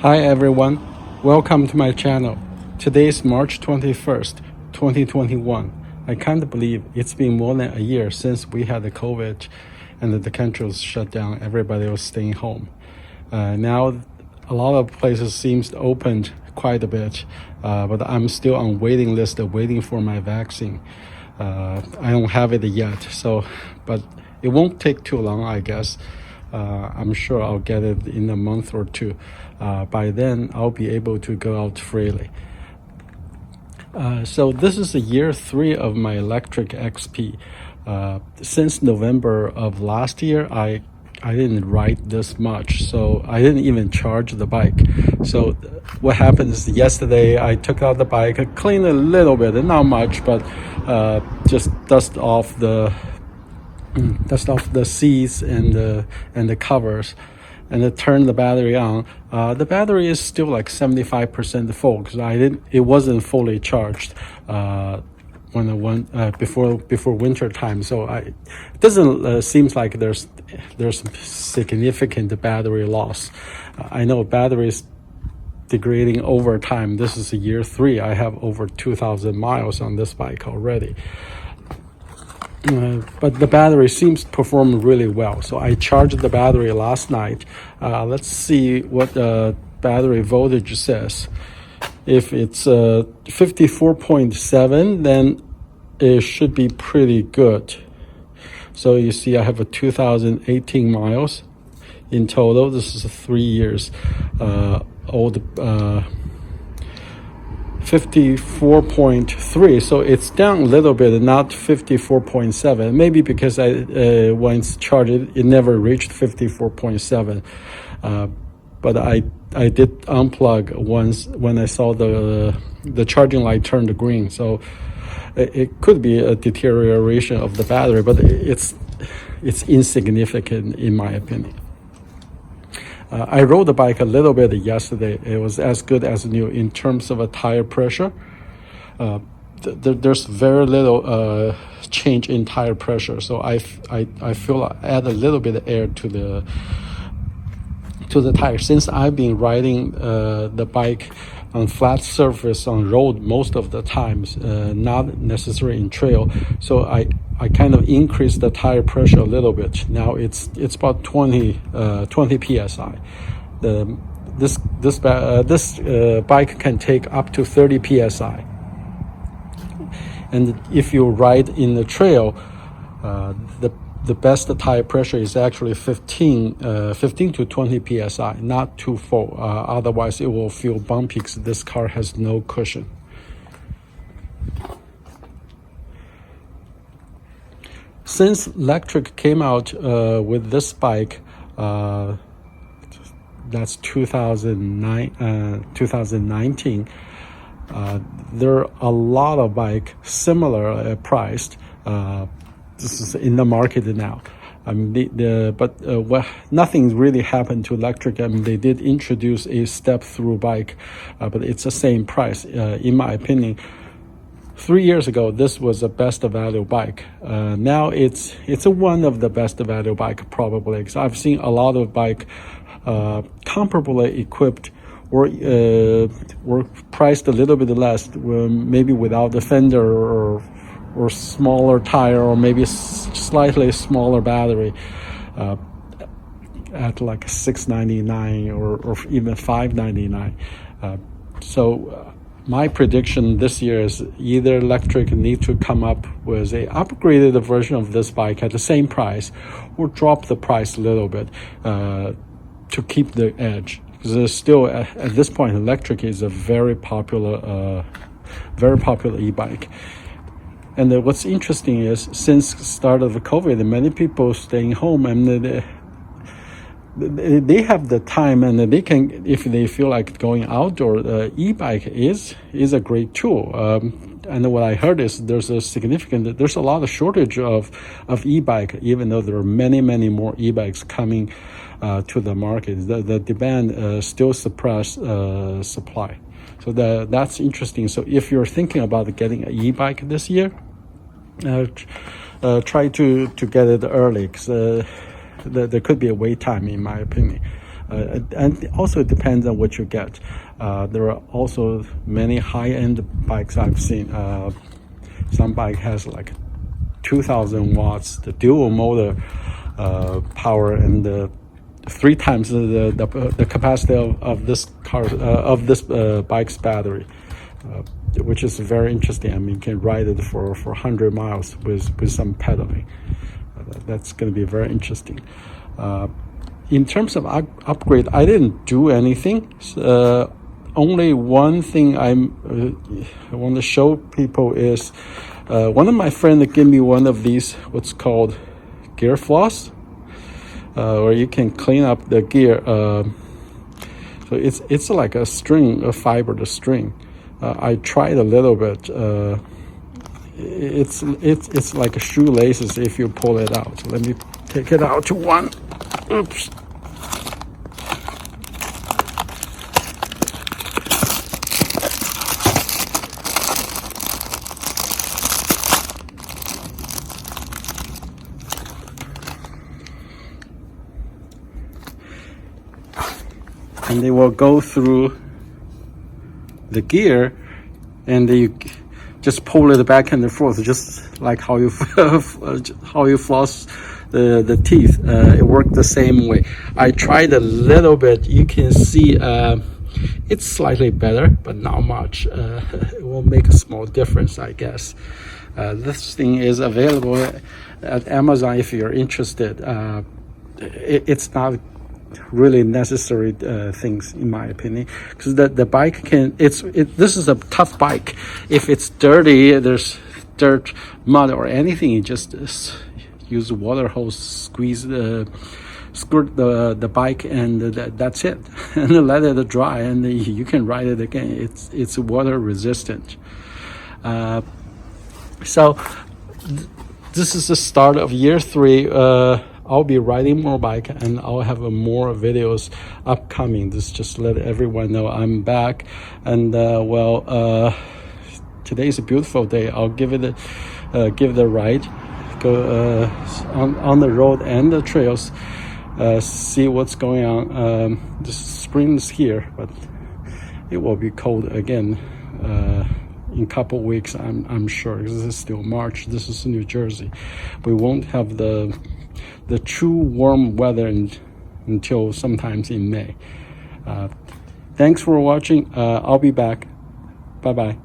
Hi everyone, welcome to my channel. Today is March 21st, 2021. I can't believe it's been more than a year since we had the COVID and the country was shut down. Everybody was staying home. Now a lot of places seems opened quite a bit, but I'm still on waiting list waiting for my vaccine. I don't have it yet, but it won't take too long, I guess. I'm sure I'll get it in a month or two. By then, I'll be able to go out freely. So this is the year 3 of my Lectric XP. Since November of last year, I didn't ride this much, so I didn't even charge the bike. So what happened is yesterday I took out the bike, I cleaned a little bit, not much, but just dust off the seats and the covers, and I turned the battery on. The battery is still like 75% full because it wasn't fully charged when I went before winter time. So it doesn't seems like there's significant battery loss. I know batteries degrading over time. This is year 3. I have over 2,000 miles on this bike already. But the battery seems to perform really well. So I charged the battery last night. Let's see what the battery voltage says. If it's 54.7, then it should be pretty good. So you see I have a 2018 miles in total. This is 3 years old. 54.3, so it's down a little bit, not 54.7. Maybe because I once charged it never reached 54.7. But I did unplug once when I saw the charging light turned green. So it could be a deterioration of the battery, but it's insignificant in my opinion. I rode the bike a little bit yesterday. It was as good as new in terms of a tire pressure. There's very little change in tire pressure, so I feel I add a little bit of air to the tire. Since I've been riding the bike on flat surface on road most of the times, not necessarily in trail, so I kind of increased the tire pressure a little bit. Now it's about 20 psi. This bike can take up to 30 psi. And if you ride in the trail, the best tire pressure is actually 15 to 20 psi, not too full. Otherwise, it will feel bumpy because this car has no cushion. Since Lectric came out with this bike, that's 2019. There are a lot of bikes similar priced. This is in the market now. Nothing really happened to Lectric. They did introduce a step-through bike, but it's the same price. In my opinion, 3 years ago, this was the best value bike. Now it's one of the best value bike probably. Because I've seen a lot of bike comparably equipped or priced a little bit less, maybe without the fender or smaller tire, or maybe slightly smaller battery, at like $699 or even $599. My prediction this year is either Lectric need to come up with a upgraded version of this bike at the same price, or drop the price a little bit to keep the edge. Because there's still at this point, Lectric is a very popular e-bike. And what's interesting is since start of COVID, many people staying home, and they have the time, and they can, if they feel like going outdoor, e-bike is a great tool. And what I heard is there's a lot of shortage of e-bike, even though there are many more e-bikes coming to the market. The demand still suppress supply. So that's interesting. So if you're thinking about getting an e-bike this year, try to get it early, because there could be a wait time in my opinion. And also it depends on what you get. There are also many high-end bikes I've seen. Some bike has like 2,000 watts, the dual motor power, and 3 times the capacity of this bike's battery, which is very interesting. I mean, you can ride it for 100 miles with some pedaling. That's going to be very interesting. In terms of upgrade, I didn't do anything. Only one thing I want to show people is one of my friends gave me one of these, what's called gear floss, where you can clean up the gear. So it's like a string, a fiber, the string. I tried a little bit. It's like shoelaces if you pull it out. Let me take it out to one. Oops. And they will go through the gear, and you just pull it back and forth, just like how you floss the teeth. It worked the same way. I tried a little bit. You can see it's slightly better, but not much. It will make a small difference, I guess. This thing is available at Amazon if you're interested. It's not really necessary things, in my opinion, because the bike this is a tough bike. If it's dirty, there's dirt, mud, or anything, you just use water hose, squirt the bike, and that's it. And let it dry, and you can ride it again. It's water resistant. So this is the start of year 3. I'll be riding more bike, and I'll have more videos upcoming. This just let everyone know I'm back. And today's a beautiful day. I'll give it a ride, go on the road and the trails, see what's going on. The spring is here, but it will be cold again in a couple weeks, I'm sure, because this is still March. This is New Jersey. We won't have the true warm weather until sometimes in May. Thanks for watching. I'll be back. Bye-bye.